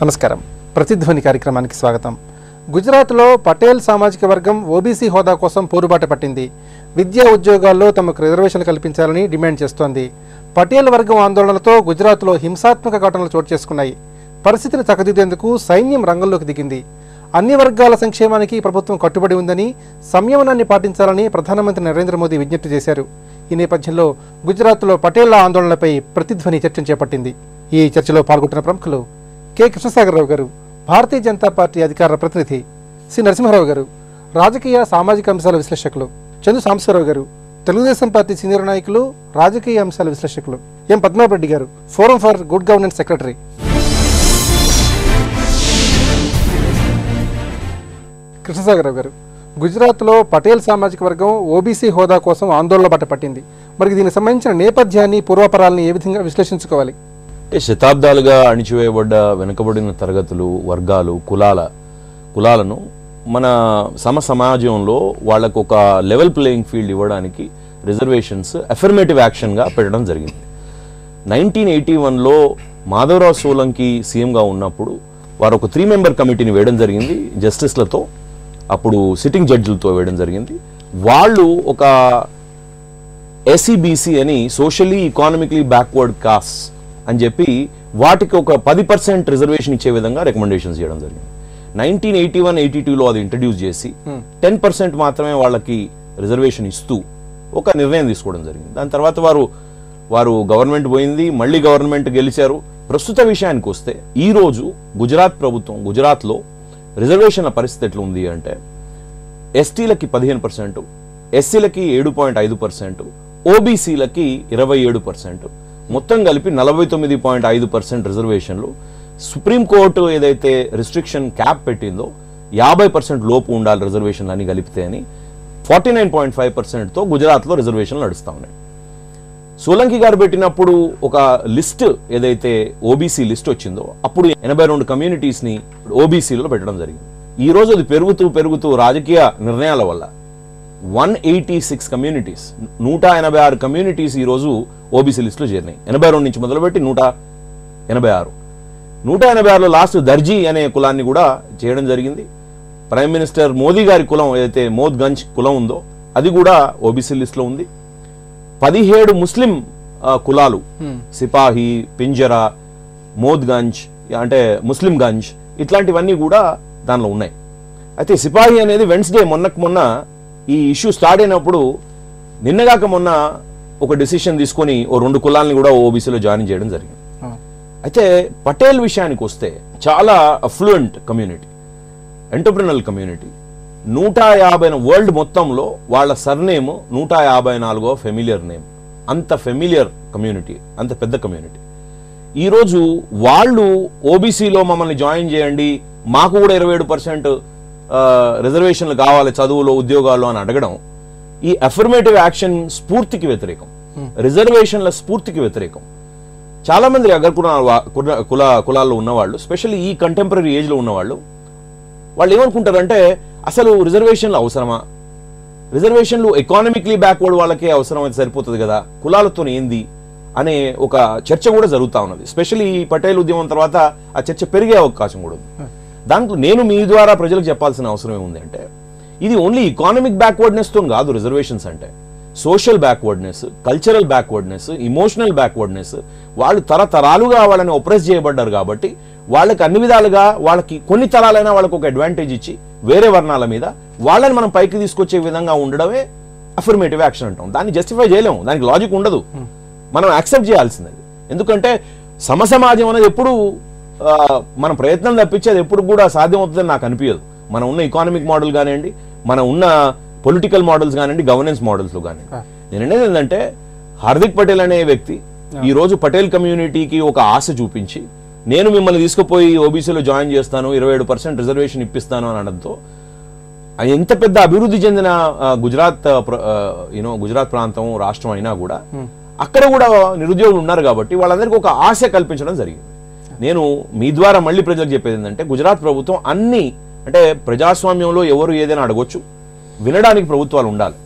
నమస్కారం. ప్రతిధ్వని కార్యక్రమానికి స్వాగతం. గుజరాత్లో పటేల్ సామాజిక వర్గం ఓబీసీ హోదా కోసం పోరుబాట పట్టింది. విద్యా ఉద్యోగాల్లో తమకు రిజర్వేషన్లు కల్పించాలని డిమాండ్ చేస్తోంది. పటేల్ వర్గం ఆందోళనలతో గుజరాత్లో హింసాత్మక ఘటనలు చోటు చేసుకున్నాయి. పరిస్థితిని చక్కదిద్దేందుకు సైన్యం రంగంలోకి దిగింది. అన్ని వర్గాల సంక్షేమానికి ప్రభుత్వం కట్టుబడి ఉందని, సంయమనాన్ని పాటించాలని ప్రధానమంత్రి నరేంద్ర మోదీ విజ్ఞప్తి చేశారు. ఈ నేపథ్యంలో గుజరాత్లో పటేళ్ల ఆందోళనలపై ప్రతిధ్వని చర్చను చేపట్టింది. ఈ చర్చలో పాల్గొంటున్న ప్రముఖులు కె కృష్ణసాగరరావు గారు, భారతీయ జనతా పార్టీ అధికార ప్రతినిధి, సి నరసింహారావు గారు, రాజకీయ సామాజిక అంశాల విశ్లేషకులు, చందు సాంబశివరావు గారు, తెలుగుదేశం పార్టీ సీనియర్ నాయకులు, రాజకీయ అంశాల విశ్లేషకులు, ఎం పద్మారెడ్డి గారు, forum for good governance secretary. Krishna Sagar Rao గారు, గుజరాత్లో పటేల్ సామాజిక వర్గం ఓబీసీ హోదా కోసం ఆందోళన బాట పట్టింది. మరి దీనికి సంబంధించిన నేపథ్యాన్ని, పూర్వాపరాలని ఏ విధంగా విశ్లేషించుకోవాలి? శతాబ్దాలుగా అణిచివేయబడ్డ వెనుకబడిన తరగతులు, వర్గాలు, కులాలను మన సమాజంలో వాళ్ళకు ఒక లెవెల్ ప్లేయింగ్ ఫీల్డ్ ఇవ్వడానికి రిజర్వేషన్స్ అఫర్మేటివ్ యాక్షన్గా పెట్టడం జరిగింది. 1981లో మాధవరావు సోలంకి సీఎంగా ఉన్నప్పుడు వారు ఒక 3 మెంబర్ కమిటీని వేయడం జరిగింది. జస్టిస్లతో, అప్పుడు సిట్టింగ్ జడ్జిలతో వేయడం జరిగింది. వాళ్ళు ఒక ఎస్సీబీసీ అని సోషల్లీ ఎకానమికలీ బ్యాక్వర్డ్ కాస్ట్ అని చెప్పి వాటికి ఒక 10% రిజర్వేషన్ ఇచ్చే విధంగా రికమెండేషన్స్ చేయడం జరిగింది. 1981-82లో అది ఇంట్రడ్యూస్ చేసి 10% మాత్రమే వాళ్ళకి రిజర్వేషన్ ఇస్తూ ఒక నిర్ణయం తీసుకోవడం జరిగింది. దాని తర్వాత వారు గవర్నమెంట్ పోయింది, మళ్ళీ గవర్నమెంట్ గెలిచారు. ప్రస్తుత విషయానికి వస్తే ఈరోజు గుజరాత్లో రిజర్వేషన్ల పరిస్థితి ఎట్లా ఉంది అంటే, ఎస్టీలకి 15%, ఎస్సీలకి 7.5%, ఓబీసీలకి 27%, మొత్తం కలిపి 49.5% రిజర్వేషన్లు. సుప్రీంకోర్టు ఏదైతే రిస్ట్రిక్షన్ క్యాప్ పెట్టిందో 50% లోపు ఉండాలి రిజర్వేషన్లు అని కలిపితే అని 49.5%తో గుజరాత్లో రిజర్వేషన్లు నడుస్తూ ఉన్నాయి. సోలంకి గారు పెట్టినప్పుడు ఒక లిస్ట్ ఏదైతే ఓబీసీ లిస్ట్ వచ్చిందో అప్పుడు 82 కమ్యూనిటీస్ని ఓబీసీలో పెట్టడం జరిగింది. ఈ రోజు అది పెరుగుతూ రాజకీయ నిర్ణయాల వల్ల 186 కమ్యూనిటీస్, 186 కమ్యూనిటీస్ ఈరోజు ఓబీసీ లిస్టులో చేరినాయి. 82 నుంచి మొదలుపెట్టి 186. 186లో లాస్ట్ దర్జీ అనే కులాన్ని కూడా చేయడం జరిగింది. ప్రైమ్ మినిస్టర్ మోదీ గారి కులం ఏదైతే మోద్గంజ్ కులం ఉందో అది కూడా ఓబీసీ లిస్టులో ఉంది. 17 ముస్లిం కులాలు, సిపాహి, పింజరా, మోద్గంజ్ అంటే ముస్లింగంజ్, ఇట్లాంటివన్నీ కూడా దానిలో ఉన్నాయి. అయితే సిపాహి అనేది వెన్స్డే మొన్న ఈ ఇష్యూ స్టార్ట్ అయినప్పుడు నిన్నగాక మొన్న ఒక డెసిషన్ తీసుకొని 2 కులాలని కూడా ఓబీసీలో జాయిన్ చేయడం జరిగింది. అయితే పటేల్ విషయానికి వస్తే చాలా అఫ్లూయెంట్ కమ్యూనిటీ, ఎంటర్ప్రినల్ కమ్యూనిటీ. 150 వరల్డ్ మొత్తంలో వాళ్ళ సర్నేమ్ 154వ ఫెమిలియర్ నేమ్. అంత ఫెమిలియర్ కమ్యూనిటీ, అంత పెద్ద కమ్యూనిటీ. ఈరోజు వాళ్ళు ఓబీసీలో మమ్మల్ని జాయిన్ చేయండి, మాకు కూడా 27% రిజర్వేషన్లు కావాలి చదువులో, ఉద్యోగాల్లో అని అడగడం ఈ అఫర్మేటివ్ యాక్షన్ స్ఫూర్తికి వ్యతిరేకం, రిజర్వేషన్ల స్ఫూర్తికి వ్యతిరేకం. చాలా మంది కులాల్లో ఉన్నవాళ్ళు, స్పెషల్లీ ఈ కంటెంపరీ ఏజ్లో ఉన్నవాళ్ళు, వాళ్ళు ఏమనుకుంటారంటే అసలు రిజర్వేషన్లు అవసరమా, రిజర్వేషన్లు ఎకానమిక్లీ బ్యాక్వర్డ్ వాళ్ళకే అవసరం అయితే సరిపోతుంది కదా, కులాలతో ఏంది అనే ఒక చర్చ కూడా జరుగుతూ ఉన్నది. స్పెషల్లీ ఈ పటేల్ ఉద్యమం తర్వాత ఆ చర్చ పెరిగే అవకాశం కూడా ఉంది. దాంట్లో నేను మీ ద్వారా ప్రజలకు చెప్పాల్సిన అవసరం ఏముంది అంటే, ఇది ఓన్లీ ఎకానమిక్ బ్యాక్వర్డ్నెస్తో కాదు. రిజర్వేషన్స్ అంటే social backwardness, cultural backwardness, emotional backwardness. వాళ్ళు తరతరాలుగా వాళ్ళని ఒప్రెస్ చేయబడ్డారు కాబట్టి వాళ్ళకి అన్ని విధాలుగా, వాళ్ళకి కొన్ని తరాలైనా వాళ్ళకి ఒక అడ్వాంటేజ్ ఇచ్చి వేరే వర్ణాల మీద వాళ్ళని మనం పైకి తీసుకొచ్చే విధంగా ఉండడమే అఫర్మేటివ్ యాక్షన్ అంటాం. దాన్ని జస్టిఫై చేయలేము, దానికి లాజిక్ ఉండదు, మనం యాక్సెప్ట్ చేయాల్సిందే. ఎందుకంటే సమసమాజం అనేది ఎప్పుడు మన ప్రయత్నం తప్పించేది ఎప్పుడు కూడా సాధ్యం అవుతుందని నాకు అనిపించదు. మనం ఉన్న ఎకానమిక్ మోడల్ కానివ్వండి, మనం ఉన్న పొలిటికల్ మోడల్స్ కానివ్వండి, గవర్నెన్స్ మోడల్స్లో కానివ్వండి. నేను అనేది ఏంటంటే, హార్దిక్ పటేల్ అనే వ్యక్తి ఈ రోజు పటేల్ కమ్యూనిటీకి ఒక ఆశ చూపించి, నేను మిమ్మల్ని తీసుకుపోయి ఓబీసీలో జాయిన్ చేస్తాను, 27% రిజర్వేషన్ ఇప్పిస్తాను అని అనడంతో ఎంత పెద్ద అభివృద్ధి చెందిన గుజరాత్ ప్రాంతం, రాష్ట్రం అయినా కూడా అక్కడ కూడా నిరుద్యోగులు ఉన్నారు కాబట్టి వాళ్ళందరికీ ఒక ఆశ కల్పించడం జరిగింది. నేను మీ ద్వారా మళ్ళీ ప్రజలకు చెప్పేది ఏంటంటే, గుజరాత్ ప్రభుత్వం అన్ని, అంటే ప్రజాస్వామ్యంలో ఎవరు ఏదైనా అడగొచ్చు, వినడానికి ప్రభుత్వాలు ఉండాలి.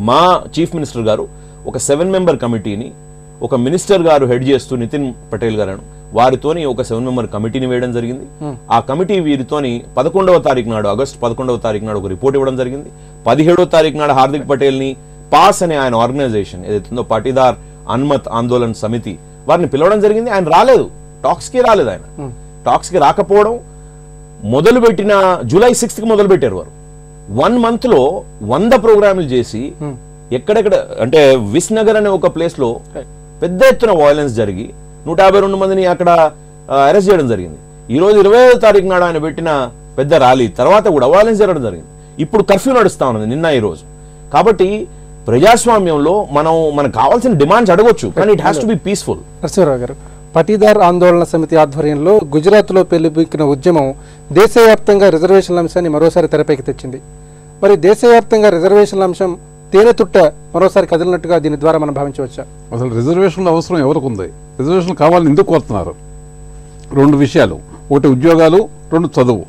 మా చీఫ్ మినిస్టర్ గారు ఒక 7 మెంబర్ కమిటీని ఒక మినిస్టర్ గారు హెడ్ చేస్తూ నితిన్ పటేల్ గారు వారితోని ఒక 7 మెంబర్ కమిటీని వేయడం జరిగింది. ఆ కమిటీ వీరితోని 11వ తారీఖు నాడు, ఆగస్టు 11వ తారీఖు నాడు ఒక రిపోర్ట్ ఇవ్వడం జరిగింది. 17వ తారీఖు నాడు హార్దిక్ పటేల్ ని పాస్ అనే ఆయన ఆర్గనైజేషన్ ఏదైతుందో పాటీదార్ అన్మత్ ఆందోళన్ సమితి వారిని పిలవడం జరిగింది. ఆయన రాలేదు, టాక్స్ కి రాలేదు. ఆయన టాక్స్ కి రాకపోవడం మొదలుపెట్టిన జూలై 6th కి మొదలు పెట్టారు. వారు 1 month లో 100 ప్రోగ్రాములు చేసి ఎక్కడెక్కడ అంటే విస్నగర్ అనే ఒక ప్లేస్ లో పెద్ద ఎత్తున వైలెన్స్ జరిగి 152 మందిని అక్కడ అరెస్ట్ చేయడం జరిగింది. ఈ రోజు 25వ తారీఖు నాడు ఆయన పెట్టిన పెద్ద ర్యాలీ తర్వాత కూడా వైలెన్స్ జరగడం జరిగింది. ఇప్పుడు కర్ఫ్యూ నడుస్తా ఉన్నది నిన్న ఈ రోజు. కాబట్టి ప్రజాస్వామ్యంలో మనకు కావాల్సిన డిమాండ్స్ అడగొచ్చు, కానీ it has to be peaceful. Narasimha Rao గారు, పటీదార్ ఆందోళన సమితి ఆధ్వర్యంలో గుజరాత్లో పెళ్లిబిక్కిన ఉద్యమం దేశవ్యాప్తంగా రిజర్వేషన్ల అంశాన్ని మరోసారి తెరపైకి తెచ్చింది. మరి దేశవ్యాప్తంగా రిజర్వేషన్ల అంశం తేనెతుట్ట మరోసారి కదిలినట్టుగా దీని ద్వారా మనం భావించవచ్చా? అసలు రిజర్వేషన్ల అవసరం ఎవరికి ఉంది? రిజర్వేషన్ కావాలని ఎందుకు కోరుతున్నారు? 2 విషయాలు, ఒకటి ఉద్యోగాలు, 2 చదువు.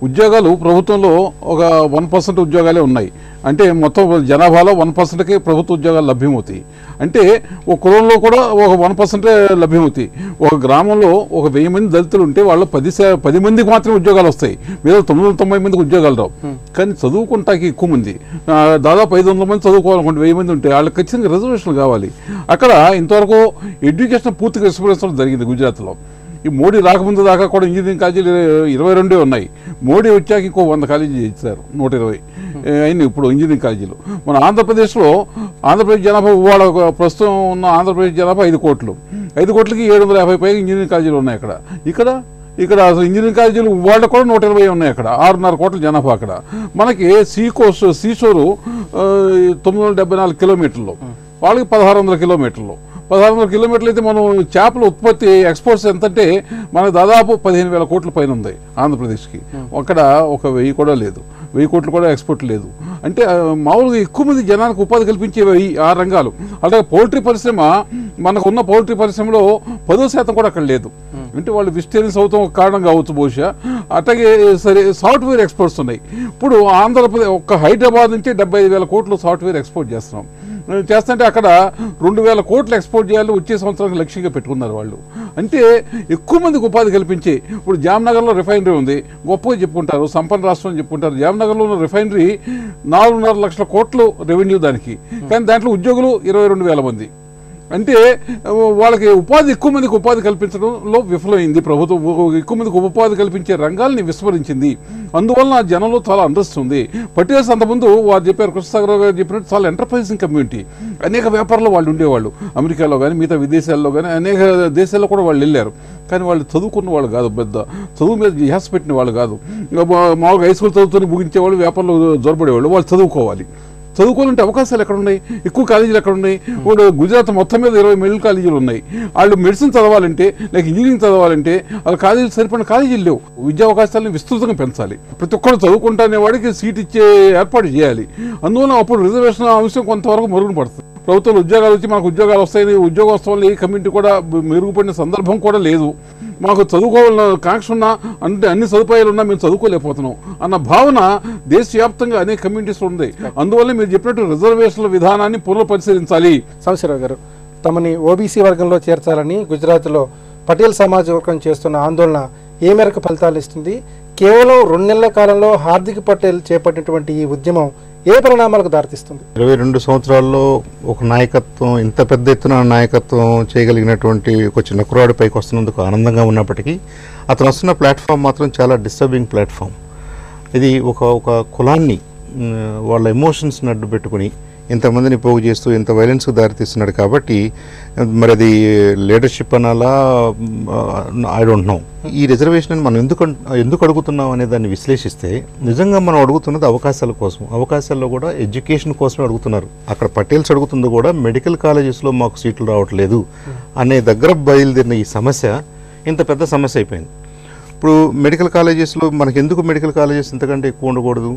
ఉద్యోగాలు ప్రభుత్వంలో ఒక 1% ఉద్యోగాలే ఉన్నాయి. అంటే మొత్తం జనాభాలో 1%కే ప్రభుత్వ ఉద్యోగాలు లభ్యమవుతాయి. అంటే ఒక కులంలో కూడా ఒక 1% లభ్యమవుతాయి. ఒక గ్రామంలో ఒక 1000 మంది దళితులు ఉంటే వాళ్ళు 10 మందికి మాత్రమే ఉద్యోగాలు వస్తాయి. మీద 990 మందికి ఉద్యోగాలు రావు. కానీ చదువుకుంటాకి ఎక్కువ మంది, దాదాపు 500 మంది చదువుకోవాలనుకుంటే 1000 మంది ఉంటే వాళ్ళకి ఖచ్చితంగా రిజర్వేషన్లు కావాలి. అక్కడ ఇంతవరకు ఎడ్యుకేషన్ పూర్తిగా విస్మరించడం జరిగింది గుజరాత్లో. ఈ మోడీ రాకముందు దాకా కూడా ఇంజనీరింగ్ కాలేజీలు 22 ఉన్నాయి. మోడీ వచ్చాక ఇంకో 100 కాలేజీలు ఇచ్చారు, 120 అయినా ఇప్పుడు ఇంజనీరింగ్ కాలేజీలు. మన ఆంధ్రప్రదేశ్లో ఆంధ్రప్రదేశ్ జనాభా ఇవాళ ప్రస్తుతం ఉన్న ఆంధ్రప్రదేశ్ జనాభా 5 కోట్లు. 5 కోట్లకి 750 పైగా ఇంజనీరింగ్ కాలేజీలు ఉన్నాయి. ఇక్కడ అసలు ఇంజనీరింగ్ కాలేజీలు ఇవాళ కూడా 120 ఉన్నాయి. అక్కడ 6.5 కోట్ల జనాభా. అక్కడ మనకి సీషోరు 974 కిలోమీటర్లు, వాళ్ళకి 1600 కిలోమీటర్లు. 1600 కిలోమీటర్లు అయితే మనం చేపల ఉత్పత్తి ఎక్స్పోర్ట్స్ ఎంతంటే మనకు దాదాపు 15,000 కోట్ల పైన ఉంది ఆంధ్రప్రదేశ్కి. అక్కడ ఒక 1000 కూడా లేదు, 1000 కోట్లు కూడా ఎక్స్పోర్ట్ లేదు. అంటే మామూలుగా ఎక్కువ మంది జనానికి ఉపాధి కల్పించేవి ఆ రంగాలు. అలాగే పౌల్ట్రీ పరిశ్రమ, మనకున్న పౌల్ట్రీ పరిశ్రమలో 10% కూడా అక్కడ లేదు. అంటే వాళ్ళు వెజిటేరియన్స్ అవుతాం ఒక కారణం కావచ్చు బహుశా. అట్లాగే సరే సాఫ్ట్వేర్ ఎక్స్పోర్ట్స్ ఉన్నాయి. ఇప్పుడు ఆంధ్రప్రదేశ్ ఒక్క హైదరాబాద్ నుంచి 75,000 కోట్లు సాఫ్ట్వేర్ ఎక్స్పోర్ట్ చేస్తున్నాం. చేస్తుంటే అక్కడ 2,000 కోట్లు ఎక్స్పోర్ట్ చేయాలి వచ్చే సంవత్సరానికి లక్ష్యంగా పెట్టుకున్నారు వాళ్ళు. అంటే ఎక్కువ మందికి ఉపాధి కల్పించి, ఇప్పుడు జామ్నగర్లో రిఫైనరీ ఉంది, గొప్పగా చెప్పుకుంటారు, సంపన్న రాష్ట్రం అని చెప్పుకుంటారు. జామ్నగర్లో ఉన్న రిఫైనరీ 4.5 లక్షల కోట్లు రెవెన్యూ దానికి, కానీ దాంట్లో ఉద్యోగులు 22,000 మంది. అంటే వాళ్ళకి ఉపాధి, ఎక్కువ మందికి ఉపాధి కల్పించడంలో విఫలమైంది ప్రభుత్వం. ఎక్కువ మందికి ఉపాధి కల్పించే రంగాల్ని విస్మరించింది. అందువలన జనంలో చాలా అంట్రెస్ట్ ఉంది. పటేల్స్ అంతకుముందు వారు చెప్పారు, కృష్ణసాగర్ గారు చెప్పినట్టు చాలా ఎంటర్ప్రైజింగ్ కమ్యూనిటీ. అనేక వ్యాపారాలు వాళ్ళు ఉండేవాళ్ళు, అమెరికాలో కానీ మిగతా విదేశాల్లో కానీ అనేక దేశాల్లో కూడా వాళ్ళు వెళ్ళారు. కానీ వాళ్ళు చదువుకున్న వాళ్ళు కాదు, పెద్ద చదువు మీద ధ్యాస పెట్టిన వాళ్ళు కాదు. మామూలుగా హై స్కూల్ చదువుతూనే ముగించేవాళ్ళు, వ్యాపారంలో జొరబడేవాళ్ళు. వాళ్ళు చదువుకోవాలి. చదువుకోవాలంటే అవకాశాలు ఎక్కడ ఉన్నాయి? ఎక్కువ కాలేజీలు ఎక్కడ ఉన్నాయి? ఇప్పుడు గుజరాత్ మొత్తం మీద 20 మెడికల్ కాలేజీలు ఉన్నాయి. వాళ్ళు మెడిసిన్ చదవాలంటే, లేక ఇంజనీరింగ్ చదవాలంటే వాళ్ళ కాలేజీలు సరిపడిన కాలేజీలు లేవు. విద్యా అవకాశాలను విస్తృతంగా పెంచాలి. ప్రతి ఒక్కరు చదువుకుంటానే వాడికి సీట్ ఇచ్చే ఏర్పాటు చేయాలి. అందువల్ల అప్పుడు రిజర్వేషన్ అంశం కొంతవరకు మరుగున పడుతుంది. ప్రభుత్వం ఉద్యోగాలు వచ్చి మనకు ఉద్యోగాలు వస్తాయని ఉద్యోగస్తులు ఈ కమ్యూనిటీ కూడా మెరుగుపడిన సందర్భం కూడా లేదు. మాకు చదువుకోవాలన్న కాంక్ష ఉన్నా, అంటే అన్ని సదుపాయాలు ఉన్నా మేము చదువుకోలేకపోతున్నాం అన్న భావన దేశవ్యాప్తంగా అనేక కమ్యూనిటీస్ ఉంది. అందువల్ల మీరు చెప్పినట్టు రిజర్వేషన్ల విధానాన్ని పునఃపరిశీలించాలి. సంవత్సరావు గారు, తమని ఓబీసీ వర్గంలో చేర్చాలని గుజరాత్లో పటేల్ సమాజ్ వర్గం చేస్తున్న ఆందోళన ఏ మేరకు ఫలితాలు ఇస్తుంది? కేవలం 2 నెలల కాలంలో హార్దిక్ పటేల్ చేపట్టినటువంటి ఈ ఉద్యమం ఏ పరిణామాలకు దారితీస్తుంది? 22 సంవత్సరాల్లో ఒక నాయకత్వం, ఇంత పెద్ద ఎత్తున నాయకత్వం చేయగలిగినటువంటి ఒక చిన్న కుర్రాడి పైకి వస్తున్నందుకు ఆనందంగా ఉన్నప్పటికీ అతను వస్తున్న ప్లాట్ఫామ్ మాత్రం చాలా డిస్టర్బింగ్ ప్లాట్ఫామ్. ఇది ఒక కులాన్ని, వాళ్ళ ఎమోషన్స్ని అడ్డు పెట్టుకుని ఇంతమందిని పోగు చేస్తూ ఇంత వైలెన్స్కి దారితీస్తున్నాడు. కాబట్టి మరి అది లీడర్షిప్ అనాలా, ఐ డోంట్ నో. ఈ రిజర్వేషన్ మనం ఎందుకు అడుగుతున్నాం అనే దాన్ని విశ్లేషిస్తే నిజంగా మనం అడుగుతున్నది అవకాశాల కోసం. అవకాశాల్లో కూడా ఎడ్యుకేషన్ కోసమే అడుగుతున్నారు. అక్కడ పటేల్స్ అడుగుతుంది కూడా మెడికల్ కాలేజెస్లో మాకు సీట్లు రావట్లేదు అనే దగ్గర బయలుదేరిన ఈ సమస్య ఇంత పెద్ద సమస్య అయిపోయింది. ఇప్పుడు మెడికల్ కాలేజెస్లో మనకి ఎందుకు మెడికల్ కాలేజెస్ ఇంతకంటే ఎక్కువ ఉండకూడదు?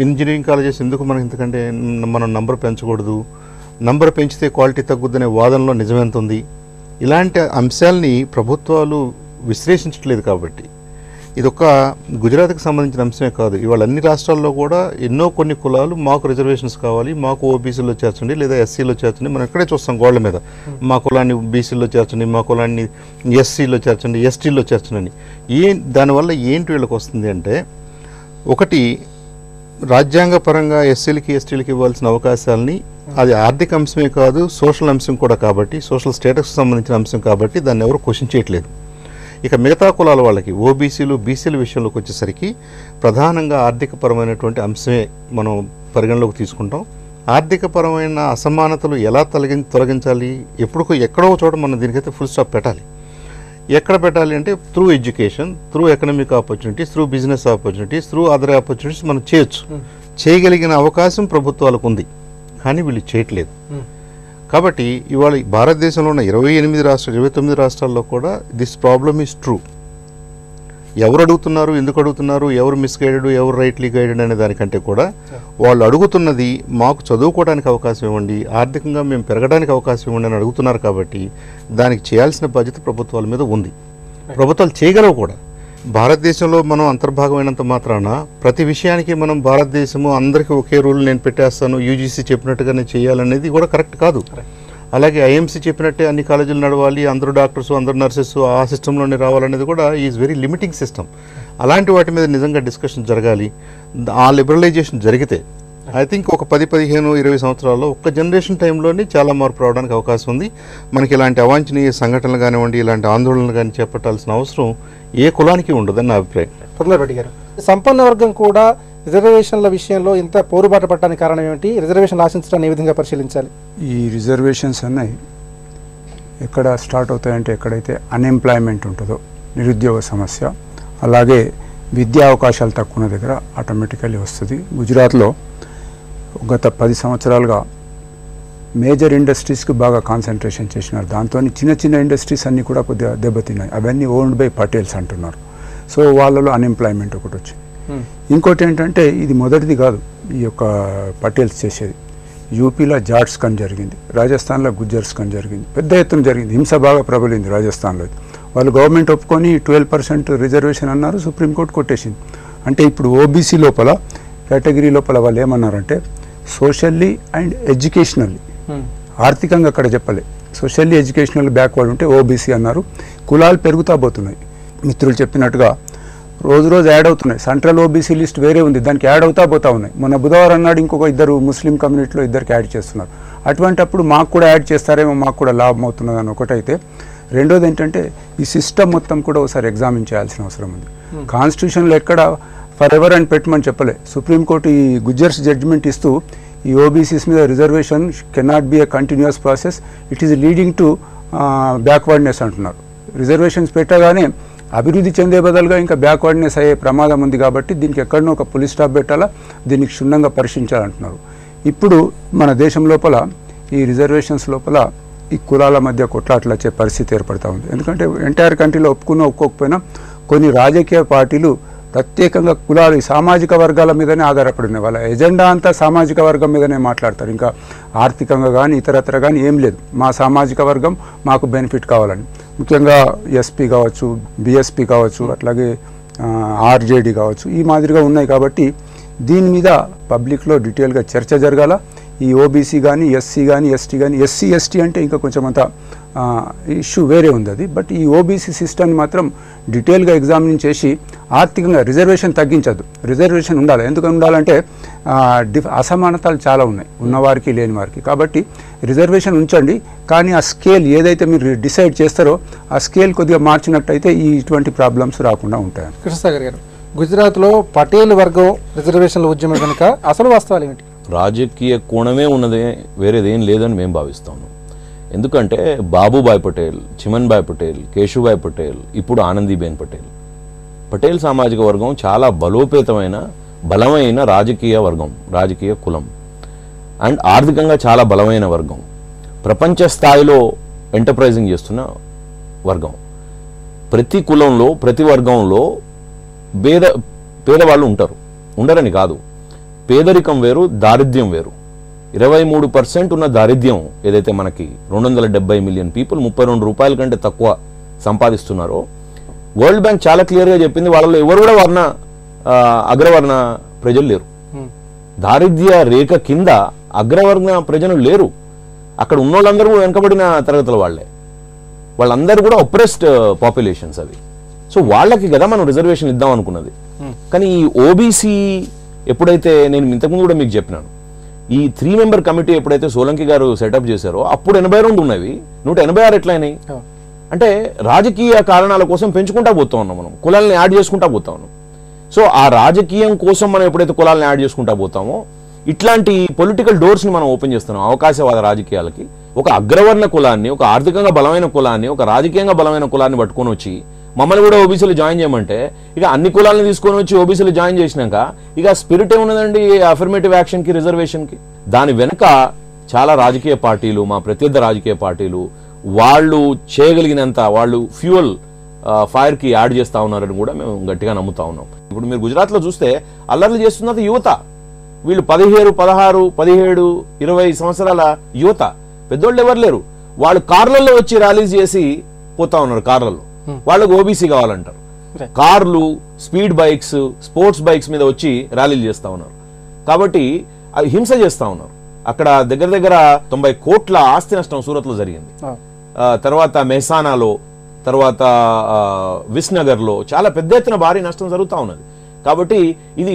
ఇంజనీరింగ్ కాలేజెస్ ఎందుకు మనకి ఇంతకంటే మనం నంబర్ పెంచకూడదు? నంబర్ పెంచితే క్వాలిటీ తగ్గుద్దనే వాదనలో నిజమెంత ఉంది? ఇలాంటి అంశాలని ప్రభుత్వాలు విశ్లేషించట్లేదు. కాబట్టి ఇదొక గుజరాత్కి సంబంధించిన అంశమే కాదు, ఇవాళ అన్ని రాష్ట్రాల్లో కూడా ఎన్నో కొన్ని కులాలు మాకు రిజర్వేషన్స్ కావాలి, మాకు ఓబీసీలో చేర్చండి లేదా ఎస్సీలో చేర్చండి. మనం ఎక్కడే చూస్తాం గోళ్ల మీద, మా కులాన్ని బీసీలో చేర్చండి, మా కులాన్ని ఎస్సీలో చేర్చండి, ఎస్టీలో చేర్చండి. దానివల్ల ఏంటి వీళ్ళకి వస్తుంది అంటే, ఒకటి రాజ్యాంగపరంగా ఎస్సీలకి ఎస్టీలకి ఇవ్వాల్సిన అవకాశాలని, అది ఆర్థిక అంశమే కాదు సోషల్ అంశం కూడా కాబట్టి, సోషల్ స్టేటస్కి సంబంధించిన అంశం కాబట్టి దాన్ని ఎవరు క్వశ్చన్ చేయట్లేదు. ఇక మిగతా కులాల వాళ్ళకి ఓబీసీలు బీసీల విషయంలోకి వచ్చేసరికి ప్రధానంగా ఆర్థికపరమైనటువంటి అంశమే మనం పరిగణలోకి తీసుకుంటాం. ఆర్థికపరమైన అసమానతలు ఎలా తొలగించాలి, ఎక్కడో చోట మనం దీనికైతే ఫుల్ స్టాప్ పెట్టాలి. ఎక్కడ పెట్టాలి అంటే through education, through economic opportunities, through business opportunities, through other opportunities మనం చేయగలిగిన అవకాశం ప్రభుత్వాలకు ఉంది, కానీ వీళ్ళు చేయట్లేదు. కాబట్టి ఇవాళ భారతదేశంలో ఉన్న 29 రాష్ట్రాల్లో కూడా దిస్ ప్రాబ్లమ్ ఈజ్ ట్రూ. ఎవరు అడుగుతున్నారు, ఎందుకు అడుగుతున్నారు, ఎవరు మిస్గైడెడ్, ఎవరు రైట్లీ గైడెడ్ అనే దానికంటే కూడా వాళ్ళు అడుగుతున్నది మాకు చదువుకోవడానికి అవకాశం ఇవ్వండి, ఆర్థికంగా మేము పెరగడానికి అవకాశం ఇవ్వండి అని అడుగుతున్నారు. కాబట్టి దానికి చేయాల్సిన బాధ్యత ప్రభుత్వాల మీద ఉంది. ప్రభుత్వాలు చేయగలవు కూడా. భారతదేశంలో మనం అంతర్భాగమైనంత మాత్రాన ప్రతి విషయానికి మనం భారతదేశము అందరికీ ఒకే రూల్ నేను పెట్టేస్తాను, యూజీసీ చెప్పినట్టుగా నేను చేయాలనేది కూడా కరెక్ట్ కాదు. అలాగే ఐఎంసీ చెప్పినట్టే అన్ని కాలేజీలు నడవాలి, అందరూ డాక్టర్స్ అందరూ నర్సెస్ ఆ సిస్టంలోనే రావాలనేది కూడా ఈజ్ వెరీ లిమిటింగ్ సిస్టమ్. అలాంటి వాటి మీద నిజంగా డిస్కషన్ జరగాలి. ఆ లిబరలైజేషన్ జరిగితే ఐ థింక్ ఒక 10, 15, 20 సంవత్సరాల్లో ఒక్క జనరేషన్ టైంలోనే చాలా మార్పు రావడానికి అవకాశం ఉంది. మనకి ఇలాంటి అవాంఛనీయ సంఘటనలు కానివ్వండి, ఇలాంటి ఆందోళనలు కానీ చేపట్టాల్సిన అవసరం ఏ కులానికి ఉండదని నా అభిప్రాయం. రెడ్డి గారు, సంపన్న వర్గం కూడా రిజర్వేషన్ల విషయంలో ఇంత పోరుబాట పట్టడానికి కారణం ఏమిటి? రిజర్వేషన్లు ఆశించడాన్ని ఏ విధంగా పరిశీలించాలి? ఈ రిజర్వేషన్స్ అన్నవి ఎక్కడ స్టార్ట్ అవుతాయంటే ఎక్కడైతే అన్ఎంప్లాయ్మెంట్ ఉంటుందో, నిరుద్యోగ సమస్య, అలాగే విద్యా అవకాశాలు తక్కువ ఉన్న దగ్గర ఆటోమేటికల్లీ వస్తుంది. గుజరాత్లో గత 10 సంవత్సరాలుగా మేజర్ ఇండస్ట్రీస్కి బాగా కాన్సన్ట్రేషన్ చేసినారు. దాంతో చిన్న చిన్న ఇండస్ట్రీస్ అన్నీ కూడా కొద్దిగా దెబ్బతిన్నాయి. అవన్నీ ఓన్డ్ బై పటేల్స్ అంటున్నారు. సో వాళ్ళలో అన్ఎంప్లాయ్మెంట్ ఒకటి వచ్చింది. ఇంకోటి ఏంటంటే ఇది మొదటిది కాదు ఈ యొక్క పటేల్స్ చేసేది. యూపీలో జాట్స్ కన్ జరిగింది, రాజస్థాన్లో గుజ్జర్స్ కన్ జరిగింది, పెద్ద ఎత్తున జరిగింది. హింస బాగా ప్రబలింది రాజస్థాన్లో. వాళ్ళు గవర్నమెంట్ ఒప్పుకొని 12% రిజర్వేషన్ అన్నారు, సుప్రీంకోర్టు కొట్టేసింది. అంటే ఇప్పుడు ఓబీసీ లోపల కేటగిరీ లోపల వాళ్ళు ఏమన్నారంటే సోషల్లీ అండ్ ఎడ్యుకేషనల్లీ, ఆర్థికంగా అక్కడ చెప్పలే, సోషల్లీ ఎడ్యుకేషనల్ బ్యాక్వర్డ్ ఉంటే ఓబీసీ అన్నారు. కులాలు పెరుగుతా పోతున్నాయి. మిత్రులు చెప్పినట్టుగా రోజు రోజు యాడ్ అవుతున్నాయి. సెంట్రల్ ఓబీసీ లిస్ట్ వేరే ఉంది, దానికి యాడ్ అవుతా పోతా ఉన్నాయి. మొన్న బుధవారం నాడు ఇంకొక 2 ముస్లిం కమ్యూనిటీలో 2కి యాడ్ చేస్తున్నారు. అటువంటప్పుడు మాకు కూడా యాడ్ చేస్తారేమో, మాకు కూడా లాభం అవుతున్నది అని ఒకటైతే, రెండోది ఏంటంటే ఈ సిస్టమ్ మొత్తం కూడా ఒకసారి ఎగ్జామిన్ చేయాల్సిన అవసరం ఉంది. కాన్స్టిట్యూషన్లో ఎక్కడ ఫర్ ఎవర్ అని పెట్టమని చెప్పలే. సుప్రీంకోర్టు ఈ గుజ్జర్స్ జడ్జిమెంట్ ఇస్తూ ఈ ఓబీసీస్ మీద reservation cannot be a continuous process, it is leading to backwardness అంటున్నారు. రిజర్వేషన్స్ పెట్టగానే అభివృద్ధి చెందే బదులుగా ఇంకా బ్యాక్వర్డ్నెస్ అయ్యే ప్రమాదం ఉంది. కాబట్టి దీనికి ఎక్కడనో ఒక పులి స్టాప్ పెట్టాలా, దీనికి క్షుణ్ణంగా పరిశీలించాలంటున్నారు. ఇప్పుడు మన దేశం లోపల ఈ రిజర్వేషన్స్ లోపల ఈ కులాల మధ్య కొట్లాట్లు వచ్చే పరిస్థితి ఏర్పడతా ఉంది. ఎందుకంటే ఎంటైర్ కంట్రీలో ఒప్పుకోకపోయినా కొన్ని రాజకీయ పార్టీలు ప్రత్యేకంగా కులాలు ఈ సామాజిక వర్గాల మీదనే ఆధారపడి ఉన్నాయి. వాళ్ళ ఎజెండా అంతా సామాజిక వర్గం మీదనే మాట్లాడతారు. ఇంకా ఆర్థికంగా కానీ ఇతరత్ర కానీ ఏం లేదు. మా సామాజిక వర్గం మాకు బెనిఫిట్ కావాలని, ముఖ్యంగా ఎస్పీ కావచ్చు, బిఎస్పీ కావచ్చు, అట్లాగే ఆర్జేడీ కావచ్చు, ఈ మాదిరిగా ఉన్నాయి. కాబట్టి దీని మీద పబ్లిక్లో డీటెయిల్గా చర్చ జరగాల. ఈ ఓబీసీ కానీ ఎస్సీ కానీ ఎస్టీ కానీ, ఎస్సీ ఎస్టీ అంటే ఇంకా కొంచెం అంత ఇష్యూ వేరే ఉంది అది. బట్ ఈ ఓబీసీ సిస్టమ్ని మాత్రం డీటెయిల్గా ఎగ్జామిన్ చేసి ఆర్థికంగా రిజర్వేషన్ తగ్గించద్దు, రిజర్వేషన్ ఉండాలి. ఎందుకు ఉండాలంటే అసమానతలు చాలా ఉన్నాయి ఉన్నవారికి లేని వారికి. కాబట్టి రిజర్వేషన్ ఉంచండి, కానీ ఆ స్కేల్ ఏదైతే మీరు డిసైడ్ చేస్తారో ఆ స్కేల్ కొద్దిగా మార్చినట్టయితే ఇటువంటి ప్రాబ్లమ్స్ రాకుండా ఉంటాయి. కృష్ణసాగర్ గారు, గుజరాత్లో పటేల్ వర్గం రిజర్వేషన్ల ఉద్యమం కనుక అసలు వాస్తవాలు ఏమిటి? రాజకీయ కోణమే ఉన్నదే, వేరేదేం లేదని మేము భావిస్తాము. ఎందుకంటే బాబుభాయ్ పటేల్, చిమన్భాయ్ పటేల్, కేశుభాయ్ పటేల్, ఇప్పుడు ఆనందీబేన్ పటేల్, పటేల్ సామాజిక వర్గం చాలా బలమైన రాజకీయ వర్గం, రాజకీయ కులం అండ్ ఆర్థికంగా చాలా బలమైన వర్గం, ప్రపంచ స్థాయిలో ఎంటర్ప్రైజింగ్ చేస్తున్న వర్గం. ప్రతి కులంలో ప్రతి వర్గంలో పేదవాళ్ళు ఉంటారు, ఉండరని కాదు. పేదరికం వేరు, దారిద్ర్యం వేరు. 23% ఉన్న దారిద్ర్యం ఏదైతే మనకి 270 మిలియన్ పీపుల్ 32 రూపాయల కంటే తక్కువ సంపాదిస్తున్నారో, వరల్డ్ బ్యాంక్ చాలా క్లియర్గా చెప్పింది, వాళ్ళలో ఎవరు కూడా అగ్రవర్ణ ప్రజలు లేరు. దారిద్ర్య రేఖ కింద అగ్రవర్ణ ప్రజలు లేరు. అక్కడ ఉన్నోళ్ళందరూ వెనకబడిన తరగతుల వాళ్ళందరూ కూడా ఒప్రెస్డ్ పాపులేషన్స్ అవి. సో వాళ్ళకి కదా మనం రిజర్వేషన్ ఇద్దాం అనుకున్నది. కానీ ఈ ఓబీసీ ఎప్పుడైతే, నేను ఇంతకుముందు కూడా మీకు చెప్పినాను, ఈ 3 మెంబర్ కమిటీ ఎప్పుడైతే సోలంకి గారు సెటప్ చేశారో అప్పుడు 82 ఉన్నవి, 186 ఎట్లయినాయి అంటే రాజకీయ కారణాల కోసం పెంచుకుంటా పోతా ఉన్నాం మనం, కులాలను యాడ్ చేసుకుంటా పోతా ఉన్నాం. సో ఆ రాజకీయం కోసం మనం ఎప్పుడైతే కులాలను యాడ్ చేసుకుంటా పోతామో ఇట్లాంటి పొలిటికల్ డోర్స్ ని మనం ఓపెన్ చేస్తున్నాం అవకాశవాద రాజకీయాలకి. ఒక అగ్రవర్ణ కులాన్ని, ఒక ఆర్థికంగా బలమైన కులాన్ని, ఒక రాజకీయంగా బలమైన కులాన్ని పట్టుకొని వచ్చి మమ్మల్ని కూడా ఓబీసీలు జాయిన్ చేయమంటే ఇక అన్ని కులాలను తీసుకొని వచ్చి ఓబీసీలు జాయిన్ చేసినాక ఇక స్పిరిట్ ఏమున్నదండి అఫర్మేటివ్ యాక్షన్ కి, రిజర్వేషన్ కి? దాని వెనుక చాలా రాజకీయ పార్టీలు, మా ప్రత్యర్థ రాజకీయ పార్టీలు వాళ్ళు చేయగలిగినంత వాళ్ళు ఫ్యూయల్ ఫైర్ కి యాడ్ చేస్తా ఉన్నారని కూడా మేము గట్టిగా నమ్ముతా ఉన్నాం. ఇప్పుడు మీరు గుజరాత్ లో చూస్తే అల్లర్లు చేస్తున్నది యువత. వీళ్ళు 17, 16, 17, 20 సంవత్సరాల యువత, పెద్దోళ్ళు ఎవరు లేరు. వాళ్ళు కార్లలో వచ్చి ర్యాలీస్ చేసి పోతా ఉన్నారు. కార్లలో వాళ్ళకు ఓబీసీ కావాలంటారు. కార్లు, స్పీడ్ బైక్స్, స్పోర్ట్స్ బైక్స్ మీద వచ్చి ర్యాలీలు చేస్తా ఉన్నారు. కాబట్టి అవి హింస చేస్తా ఉన్నారు. అక్కడ దగ్గర దగ్గర 90 కోట్ల ఆస్తి నష్టం సూరత్ లో జరిగింది. తర్వాత మెహసానాలో, తర్వాత విస్నగర్ లో చాలా పెద్ద ఎత్తున భారీ నష్టం జరుగుతూ ఉన్నది. కాబట్టి ఇది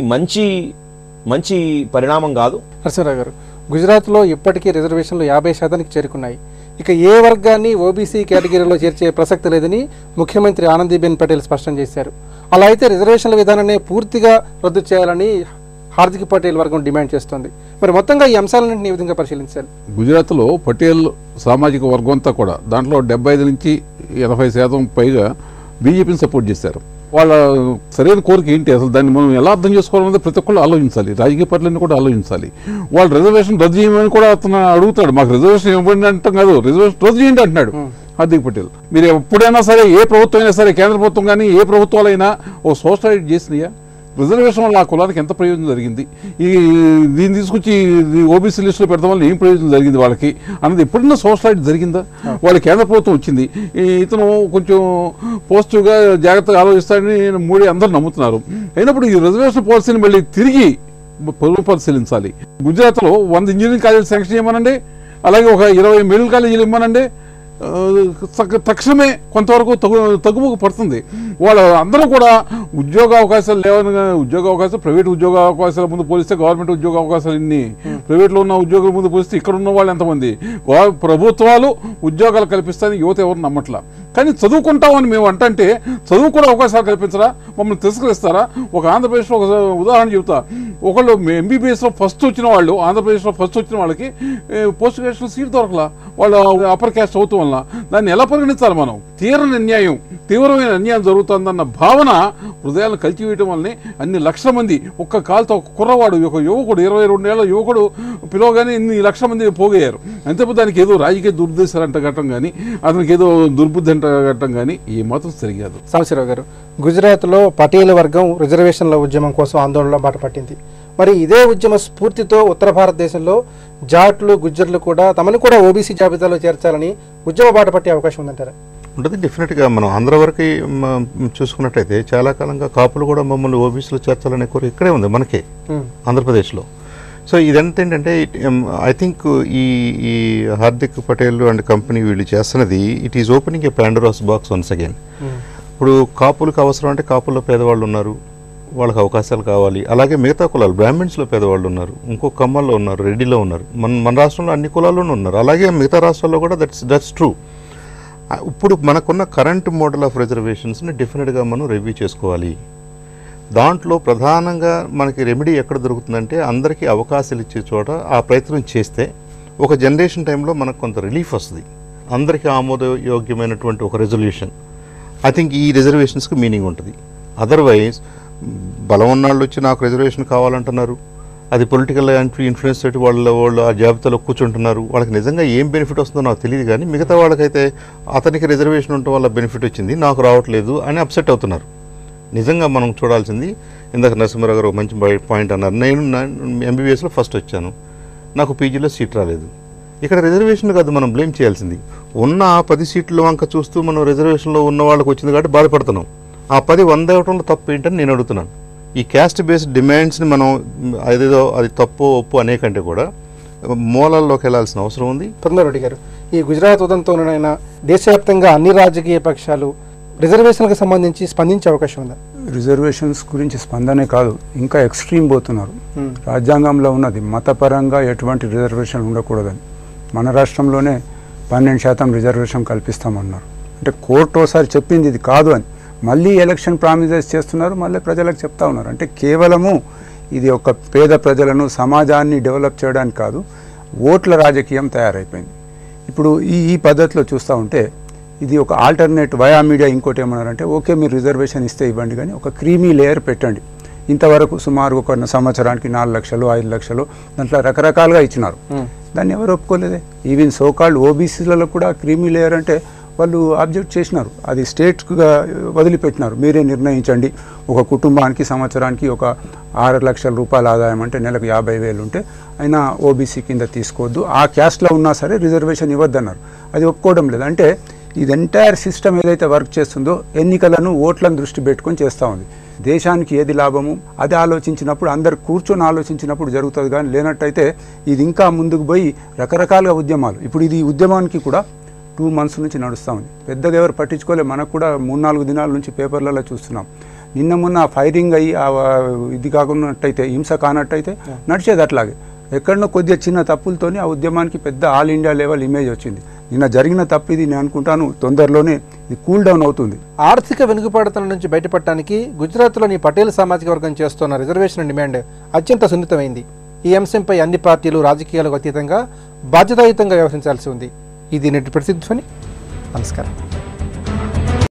మంచి పరిణామం కాదు. నరసింహరావు గారు, గుజరాత్లో ఇప్పటికీ రిజర్వేషన్లు 50% చేరుకున్నాయి. ఇక ఏ వర్గాన్ని ఓబీసీ కేటగిరీలో చేర్చే ప్రసక్తి లేదని ముఖ్యమంత్రి ఆనందీబెన్ పటేల్ స్పష్టం చేశారు. అలా అయితే రిజర్వేషన్ల విధానాన్ని పూర్తిగా రద్దు చేయాలని హార్దిక్ పటేల్ వర్గం డిమాండ్ చేస్తోంది. మరి మొత్తంగా ఈ అంశాలన్నింటినీ ఈ విధంగా పరిశీలించాలి. గుజరాత్లో పటేల్ సామాజిక వర్గం అంతా కూడా దాంట్లో 75 నుంచి 80% పైగా బీజేపీని సపోర్ట్ చేశారు. వాళ్ళ సరైన కోరిక ఏంటి, అసలు దాన్ని మనం ఎలా అర్థం చేసుకోవాలన్నది ప్రతి ఒక్కళ్ళు ఆలోచించాలి. రాజకీయ పార్టీలన్నీ కూడా ఆలోచించాలి. వాళ్ళు రిజర్వేషన్ రద్దు చేయమని కూడా అతను అడుగుతాడు. మాకు రిజర్వేషన్ ఇవ్వండి అంటాం కాదు, రిజర్వేషన్ రద్దు చేయండి అంటున్నాడు హార్దిక్ పటేల్. మీరు ఎప్పుడైనా సరే, ఏ ప్రభుత్వం అయినా సరే, కేంద్ర ప్రభుత్వం కానీ ఏ ప్రభుత్వాలైనా ఓ సోషల్ చేసినాయా? రిజర్వేషన్ వల్ల ఆ కులానికి ఎంత ప్రయోజనం జరిగింది, దీన్ని తీసుకొచ్చి ఓబీసీ లిస్టులో పెడతాం వల్ల ఏం ప్రయోజనం జరిగింది వాళ్ళకి అన్నది ఎప్పుడైనా సోషల్ జరిగిందా? వాళ్ళ కేంద్ర ప్రభుత్వం వచ్చింది, ఇతను కొంచెం పాజిటివ్గా జాగ్రత్తగా ఆలోచిస్తాడని మోడీ అందరూ నమ్ముతున్నారు. అయినప్పుడు ఈ రిజర్వేషన్ పాలసీని మళ్ళీ తిరిగి పునఃపరిశీలించాలి. గుజరాత్లో 100 ఇంజనీరింగ్ కాలేజీలు శాంక్షన్ చేయమనండి, అలాగే ఒక 20 మెడికల్ కాలేజీలు ఇవ్వమనండి. తక్షణమే కొంతవరకు తగ్గుముఖ పడుతుంది. వాళ్ళ అందరూ కూడా ఉద్యోగ అవకాశాలు లేవని, ప్రైవేట్ ఉద్యోగ అవకాశాల ముందు పోలిస్తే గవర్నమెంట్ ఉద్యోగ అవకాశాలు ఇన్ని, ప్రైవేట్లో ఉన్న ఉద్యోగుల ముందు పోలిస్తే ఇక్కడ ఉన్న వాళ్ళు ఎంతమంది? ప్రభుత్వాలు ఉద్యోగాలు కల్పిస్తాయని యువత ఎవరు నమ్మట్లా. కానీ చదువుకుంటామని మేము అంటే చదువు కూడా అవకాశాలు కల్పించరా, మమ్మల్ని తిరస్కరిస్తారా? ఒక ఆంధ్రప్రదేశ్లో ఒక ఉదాహరణ చెబుతా. ఒకళ్ళు ఎంబీబీఎస్లో ఫస్ట్ వచ్చిన వాళ్ళు, ఆంధ్రప్రదేశ్లో ఫస్ట్ వచ్చిన వాళ్ళకి పోస్ట్ గ్రాడ్యుయేషన్ సీట్ దొరకలా, వాళ్ళు అప్పర్ క్యాస్ట్ అవుతూ వల్ల. దాన్ని ఎలా పరిగణించాలి మనం? తీవ్రమైన అన్యాయం జరుగుతుందన్న భావన హృదయాలను కలిచివేయటం వల్లనే అన్ని లక్షల మంది ఒక్క కాలుతో, ఒక కుర్రవాడు, ఒక యువకుడు, 22 ఏళ్ల యువకుడు పిలవగానే ఇన్ని లక్షల మంది పోగయ్యారు. అంతేపు దానికి ఏదో రాజకీయ దుర్దేశాలు అంటగట్టం కానీ, అతనికి ఏదో దుర్బుద్ధి అంటగట్టం కానీ ఏ మాత్రం సరికాదు. సాంబశివరావు గారు, గుజరాత్లో పటేల్ వర్గం రిజర్వేషన్ల ఉద్యమం కోసం ఆందోళనలో బాట పట్టింది. మరి ఇదే ఉద్యమ స్ఫూర్తితో ఉత్తర భారతదేశంలో జాట్లు, గుజ్జర్లు కూడా తమను కూడా ఓబీసీ జాబితాలో చేర్చాలని ఉద్యమ బాట పట్టే అవకాశం ఉందంటారా? ఉంటుంది. డెఫినెట్గా మనం ఆంధ్ర వరకు చూసుకున్నట్టయితే చాలా కాలంగా కాపులు కూడా మమ్మల్ని ఓబీసీలో చేర్చాలనే కోరిక ఇక్కడే ఉంది మనకే, ఆంధ్రప్రదేశ్లో. సో ఇదంతా ఏంటంటే ఐ థింక్ ఈ హార్దిక్ పటేల్ అండ్ కంపెనీ వీళ్ళు చేస్తున్నది it is opening a Pandora's box once again. ఇప్పుడు కాపులకు అవసరం అంటే కాపుల్లో పేదవాళ్ళు ఉన్నారు, వాళ్ళకి అవకాశాలు కావాలి. అలాగే మిగతా కులాలు, బ్రాహ్మిన్స్లో పేదవాళ్ళు ఉన్నారు, ఇంకో కమ్మల్లో ఉన్నారు, రెడ్డిలో ఉన్నారు, మన రాష్ట్రంలో అన్ని కులాల్లోనూ ఉన్నారు. అలాగే మిగతా రాష్ట్రాల్లో కూడా దట్స్ ట్రూ. ఇప్పుడు మనకున్న కరెంట్ మోడల్ ఆఫ్ రిజర్వేషన్స్ని డెఫినెట్గా మనం రివ్యూ చేసుకోవాలి. దాంట్లో ప్రధానంగా మనకి రెమెడీ ఎక్కడ దొరుకుతుందంటే అందరికీ అవకాశాలు ఇచ్చే చోట ఆ ప్రయత్నం చేస్తే ఒక జనరేషన్ టైంలో మనకు కొంత రిలీఫ్ వస్తుంది. అందరికీ ఆమోదయోగ్యమైనటువంటి ఒక రెజల్యూషన్, ఐ థింక్ ఈ రిజర్వేషన్స్కి మీనింగ్ ఉంటుంది. అదర్వైజ్ బలం ఉన్నాళ్ళు వచ్చి నాకు రిజర్వేషన్ కావాలంటున్నారు, అది పొలిటికల్ ఇన్ఫ్లుయెన్స్ తోటి వాళ్ళు ఆ జాబితాలో కూర్చుంటున్నారు. వాళ్ళకి నిజంగా ఏం బెనిఫిట్ వస్తుందో నాకు తెలియదు, కానీ మిగతా వాళ్ళకైతే అతనికి రిజర్వేషన్ ఉండటం వల్ల బెనిఫిట్ వచ్చింది, నాకు రావట్లేదు అని అప్సెట్ అవుతున్నారు. నిజంగా మనం చూడాల్సింది, ఇందాక నరసింహారావు గారు ఒక మంచి పాయింట్ అన్నారు. నేను ఎంబీబీఎస్లో ఫస్ట్ వచ్చాను, నాకు పీజీలో సీట్ రాలేదు. ఇక్కడ రిజర్వేషన్ కాదు మనం బ్లేమ్ చేయాల్సింది, ఉన్న 10 సీట్ల వంక చూస్తూ మనం రిజర్వేషన్లో ఉన్న వాళ్ళకి వచ్చింది కాబట్టి బాధపడుతున్నాం. ఆ 10 100 ఇవ్వడంలో తప్పు ఏంటని నేను అడుగుతున్నాను. ఈ క్యాస్ట్ బేస్డ్ డిమాండ్స్ని మనం అదేదో అది తప్పు ఒప్పు అనే కంటే కూడా మూలాల్లోకి వెళ్లాల్సిన అవసరం ఉంది. పురంధరెడ్డి గారు, ఈ గుజరాత్ ఉదంతంలోనైనా దేశవ్యాప్తంగా అన్ని రాజకీయ పక్షాలు రిజర్వేషన్లకు సంబంధించి స్పందించే అవకాశం ఉందా? రిజర్వేషన్స్ గురించి స్పందనే కాదు, ఇంకా ఎక్స్ట్రీమ్ పోతున్నారు. రాజ్యాంగంలో ఉన్నది మతపరంగా ఎటువంటి రిజర్వేషన్ ఉండకూడదని. మన రాష్ట్రంలోనే 12% రిజర్వేషన్ కల్పిస్తామన్నారు. అంటే కోర్టు ఒకసారి చెప్పింది ఇది కాదు అని, మళ్ళీ ఎలక్షన్ ప్రామిసెస్ చేస్తున్నారు, మళ్ళీ ప్రజలకు చెప్తా ఉన్నారు. అంటే కేవలము ఇది ఒక పేద ప్రజలను సమాజాన్ని డెవలప్ చేయడానికి కాదు, ఓట్ల రాజకీయం తయారైపోయింది. ఇప్పుడు ఈ పద్ధతిలో చూస్తూ ఉంటే ఇది ఒక ఆల్టర్నేట్ వయా మీడియా. ఇంకోటి ఏమన్నారంటే, ఓకే మీరు రిజర్వేషన్ ఇస్తే ఇవ్వండి, కానీ ఒక క్రీమీ లేయర్ పెట్టండి. ఇంతవరకు సుమారు ఒక సంవత్సరానికి 4 లక్షలు 5 లక్షలు దాంట్లో రకరకాలుగా ఇచ్చినారు. దాన్ని ఎవరు ఒప్పుకోలేదే. ఈవెన్ సోకాల్డ్ ఓబీసీలలో కూడా క్రీమీ లేయర్ అంటే వాళ్ళు ఆబ్జెక్ట్ చేసినారు. అది స్టేట్గా వదిలిపెట్టినారు, మీరే నిర్ణయించండి. ఒక కుటుంబానికి సంవత్సరానికి ఒక 6 లక్షల రూపాయల ఆదాయం అంటే నెలకు 50,000 ఉంటే అయినా ఓబీసీ కింద తీసుకోవద్దు, ఆ క్యాస్ట్లో ఉన్నా సరే రిజర్వేషన్ ఇవ్వద్దన్నారు. అది ఒప్పుకోవడం లేదు. అంటే ఇది ఎంటైర్ సిస్టమ్ ఏదైతే వర్క్ చేస్తుందో ఎన్నికలను ఓట్లను దృష్టి పెట్టుకొని చేస్తూ ఉంది. దేశానికి ఏది లాభము అది ఆలోచించినప్పుడు, అందరు కూర్చొని ఆలోచించినప్పుడు జరుగుతుంది. కానీ లేనట్టయితే ఇది ఇంకా ముందుకు పోయి రకరకాలుగా ఉద్యమాలు. ఇప్పుడు ఇది ఉద్యమానికి కూడా 2 months నుంచి నడుస్తూ ఉంది. పెద్దగా ఎవరు పట్టించుకోలే. మనకు కూడా 3-4 దినాల నుంచి పేపర్లలో చూస్తున్నాం. నిన్న మొన్న ఫైరింగ్ అయ్యి ఇది కాకున్నట్టయితే, హింస కానట్టయితే నడిచేది అట్లాగే. ఎక్కడనో కొద్దిగా చిన్న తప్పులతోని ఆ ఉద్యమానికి పెద్ద ఆల్ ఇండియా లెవెల్ ఇమేజ్ వచ్చింది. నిన్న జరిగిన తప్పు ఇది, నేను అనుకుంటాను తొందరలోనే ఇది కూల్ డౌన్ అవుతుంది. ఆర్థిక వెనుకబాటుతల నుంచి బయటపడటానికి గుజరాత్లోని పటేల్ సామాజిక వర్గం చేస్తున్న రిజర్వేషన్ డిమాండ్ అత్యంత సున్నితమైంది. ఈ అంశంపై అన్ని పార్టీలు రాజకీయాలకు అతీతంగా బాధ్యతాయుతంగా వ్యవహరించాల్సి ఉంది. ఇది నేటి ప్రసిద్ధి. నమస్కారం.